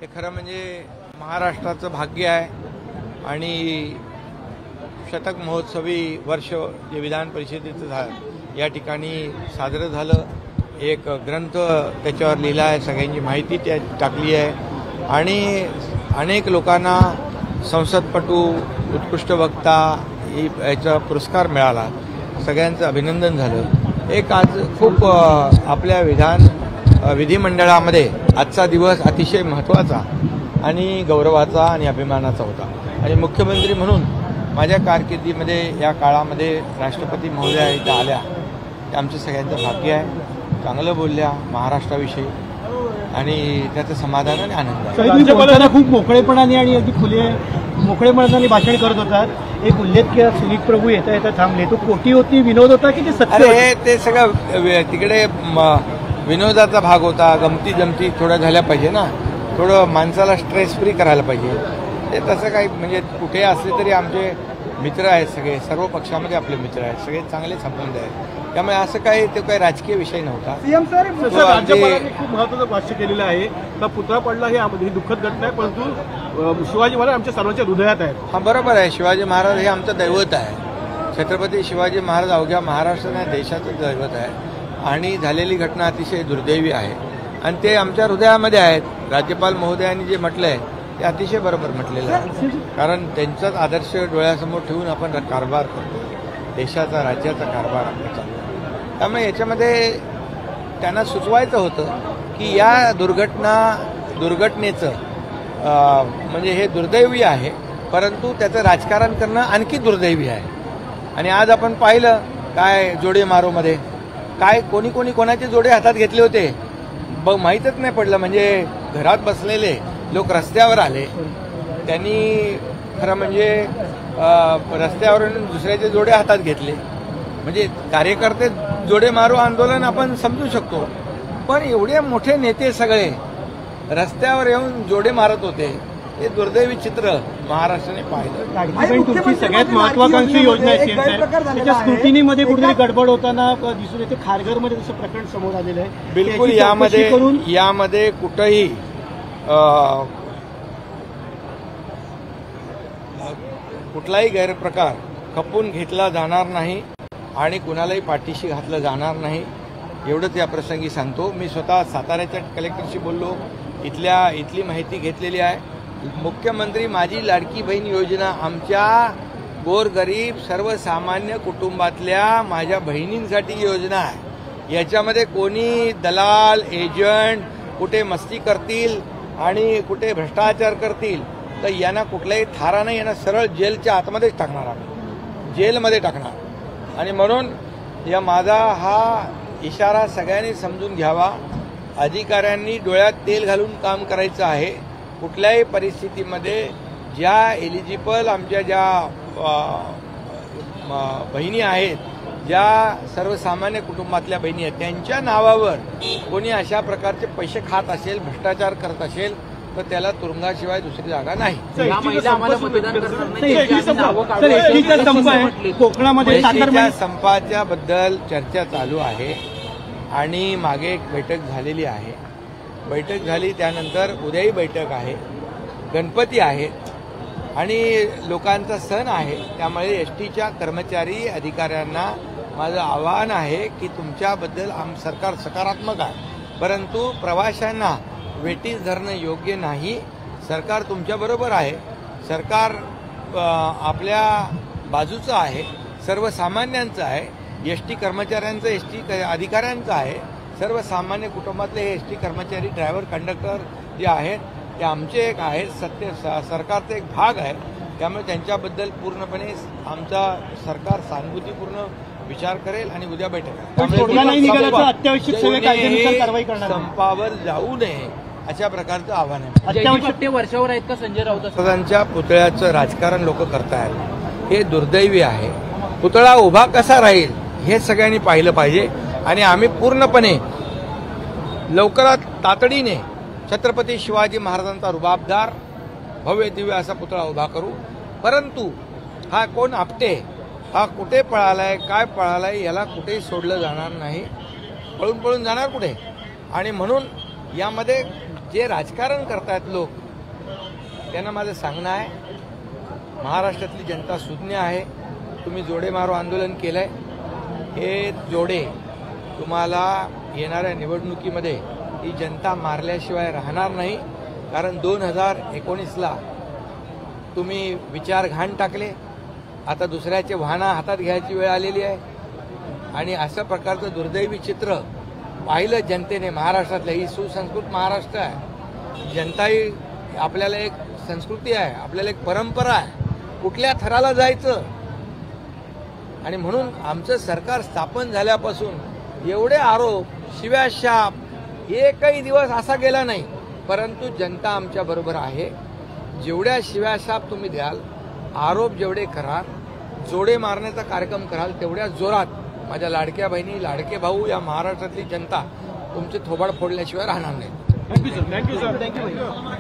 हे खरं म्हणजे महाराष्ट्राचं भाग्य आहे आणि शतक महोत्सवी वर्ष जे विधान परिषदेचं झालं या ठिकाणी साजरं झालं. एक ग्रंथ त्याच्यावर लिहिला आहे, सगळ्यांची माहिती त्या टाकली आहे आणि अनेक लोकांना संसदपटू, उत्कृष्ट वक्ता याचा पुरस्कार मिळाला. सगळ्यांचं अभिनंदन झालं. एक आज खूप आपल्या विधिमंडळामध्ये आजचा दिवस अतिशय महत्त्वाचा आणि गौरवाचा आणि अभिमानाचा होता आणि मुख्यमंत्री म्हणून माझ्या कारकिर्दीमध्ये या काळामध्ये राष्ट्रपती महोदया इथं आल्या ते आमचं सगळ्यांचं भाग्य आहे. चांगलं बोलल्या महाराष्ट्राविषयी आणि त्याचं समाधान आणि आनंद आहे. राज्यपालांना खूप मोकळेपणाने आणि अगदी खुले मोकळेपणाने भाषण करत होतात. एक उल्लेख केला, सुनील प्रभू येता थांबले. तो कोटी होती, विनोद होता की ते सत्य होते? ते सगळं तिकडे विनोदाचा भाग होता. गमती जमती थोड्या झाल्या पाहिजे ना, थोडं माणसाला स्ट्रेस फ्री करायला पाहिजे. ते तसं काही म्हणजे कुठे असले तरी आमचे मित्र आहेत, सगळे सर्व पक्षामध्ये आपले मित्र आहेत, सगळे चांगले संबंध आहेत. त्यामुळे असं काही ते काही राजकीय विषय नव्हता. सीएम सर, राज्यपालांनी खूप महत्त्वाचं भाष्य केलेलं आहे का पुतळा पडला ही दुःखद घटना आहे, परंतु शिवाजी महाराज आमच्या सर्वांच्या हृदयात आहेत. हा बरोबर आहे. शिवाजी महाराज हे आमचं दैवत आहे. छत्रपती शिवाजी महाराज अवघ्या महाराष्ट्राने देशाचं दैवत आहे आणि झालेली घटना अतिशय दुर्दैवी आहे आणि ते आमच्या हृदयामध्ये आहेत. राज्यपाल महोदयांनी जे म्हटलं आहे ते अतिशय बरोबर म्हटलेलं आहे, कारण त्यांचाच आदर्श डोळ्यासमोर ठेवून आपण कारभार करतो. देशाचा, राज्याचा कारभार आपण चालतो. त्यामुळे याच्यामध्ये त्यांना सुचवायचं होतं की या दुर्घटनेचं म्हणजे हे दुर्दैवी आहे, परंतु त्याचं राजकारण करणं आणखी दुर्दैवी आहे. आणि आज आपण पाहिलं काय जोडे मारोमध्ये काय कोणी कोणाचे जोडे हातात घेतले होते माहीतच नाही पडलं. म्हणजे घरात बसलेले लोक रस्त्यावर आले, त्यांनी खरं म्हणजे रस्त्यावरून दुसऱ्याचे जोडे हातात घेतले. म्हणजे कार्यकर्ते जोडे मारो आंदोलन आपण समजू शकतो, पण एवढे मोठे नेते सगळे रस्त्यावर येऊन जोडे मारत होते. हे दुर्दैवी चित्र महाराष्ट्राने पाहिलं. तुमची सगळ्यात महत्वाकांक्षी योजना आहे, त्याच्या स्क्रुटिनीमध्ये कुठेतरी गडबड होताना दिसून येते. खारघरमध्ये तसं प्रकरण समोर आलेलं आहे. बिलकुल यामध्ये कुठंही कुठलाही गैरप्रकार खपून घेतला जाणार नाही आणि कुणालाही पाठीशी घातलं जाणार नाही, एवढंच या प्रसंगी सांगतो. मी स्वतः साताऱ्याच्या कलेक्टरशी बोललो, इथली माहिती घेतलेली आहे. मुख्यमंत्री माझी लाडकी बहीण योजना आमच्या गोरगरीब सर्वसामान्य कुटुंबातल्या माझ्या बहिणींसाठी योजना आहे. याच्यामध्ये कोणी दलाल, एजंट कुठे मस्ती करतील आणि कुठे भ्रष्टाचार करतील तर यांना कुठलाही थारा नाही, यांना सरळ जेलच्या आतमध्येच टाकणार, आम्ही जेलमध्ये टाकणार. आणि म्हणून माझा हा इशारा सगळ्यांनी समजून घ्यावा. अधिकाऱ्यांनी डोळ्यात तेल घालून काम करायचं आहे. कुठल्याही परिस्थितीमध्ये ज्या एलिजिबल आमच्या ज्या बहिणी आहेत, ज्या सर्वसामान्य कुटुंबातल्या बहिणी आहेत, त्यांच्या नावावर कोणी अशा प्रकारचे पैसे खात असेल, भ्रष्टाचार करत असेल तर त्याला तुरुंगाशिवाय दुसरी जागा नाही. एसटीच्या संपाच्या बद्दल चर्चा चालू आहे आणि मागे एक बैठक झालेली आहे. बैठक झाली त्यानंतर उद्याही बैठक आहे. गणपती आहे आणि लोकांचा सण आहे. त्यामुळे एसटीच्या कर्मचारी अधिकाऱ्यांना माझं आवाहन आहे की तुमच्याबद्दल सरकार सकारात्मक आहे, परंतु प्रवाशांना वेटीस धरणं योग्य नाही. सरकार तुमच्याबरोबर आहे. सरकार आपल्या बाजूचं आहे, सर्वसामान्यांचं आहे. एसटी कर्मचाऱ्यांचं, एसटी अधिकाऱ्यांचं आहे. सर्वसामान्य कुटुंबातले हे एसटी कर्मचारी, ड्रायव्हर, कंडक्टर जे आहेत ते आमचे एक आहेत, सरकारचा एक भाग आहे. त्यामुळे त्यांच्याबद्दल पूर्णपणे आमचा सरकार सहानुभूतीपूर्ण विचार करेल आणि उद्या बैठक संपावर जाऊ नये अशा प्रकारचं आव्हान आहे. वर्षावर आहेत का संजय राऊत? त्यांच्या पुतळ्याचं राजकारण लोक करतायत, हे दुर्दैवी आहे. पुतळा उभा कसा राहील हे सगळ्यांनी पाहिलं पाहिजे आणि आम्ही पूर्णपणे लवकरात तातडीने छत्रपती शिवाजी महाराजांचा रुबाबदार भव्य दिव्य असा पुतळा उभा करू. परंतु हा कोण आपटे, हा कुठे पळालाय, काय पळालाय, याला कुठेही सोडलं जाणार नाही. पळून जाणार कुठे? आणि म्हणून यामध्ये जे राजकारण करतायत लोक त्यांना माझं सांगणं आहे, महाराष्ट्रातली जनता सुज्ञ आहे. तुम्ही जोडे मारो आंदोलन केलंय, हे जोडे तुम्हाला येणाऱ्या निवडणुकीमध्ये ही जनता मारल्याशिवाय राहणार नाही. कारण 2019ला तुम्ही विचार घाण टाकले, आता दुसऱ्याचे वाहनं हातात घ्यायची वेळ आलेली आहे. आणि असं प्रकारचं दुर्दैवी चित्र पाहिलं जनतेने महाराष्ट्रातलं. ही सुसंस्कृत महाराष्ट्र आहे. जनता ही आपल्याला एक संस्कृती आहे, आपल्याला एक परंपरा आहे, कुठल्या थराला जायचं. आणि म्हणून आमचं सरकार स्थापन झाल्यापासून एवढे आरोप, शिव्याशाप, एकही दिवस असा गेला नाही. परंतु जनता आमच्या बरोबर आहे. जेवढ्या शिव्याशाप तुम्ही द्याल, आरोप जेवढे कराल, जोडे मारण्याचा कार्यक्रम कराल, तेवढ्या जोरात माझ्या लाडक्या बहिणी, लाडके भाऊ, या महाराष्ट्रातली जनता तुमचे थोबाड फोडल्याशिवाय राहणार नाही. Thank you sir.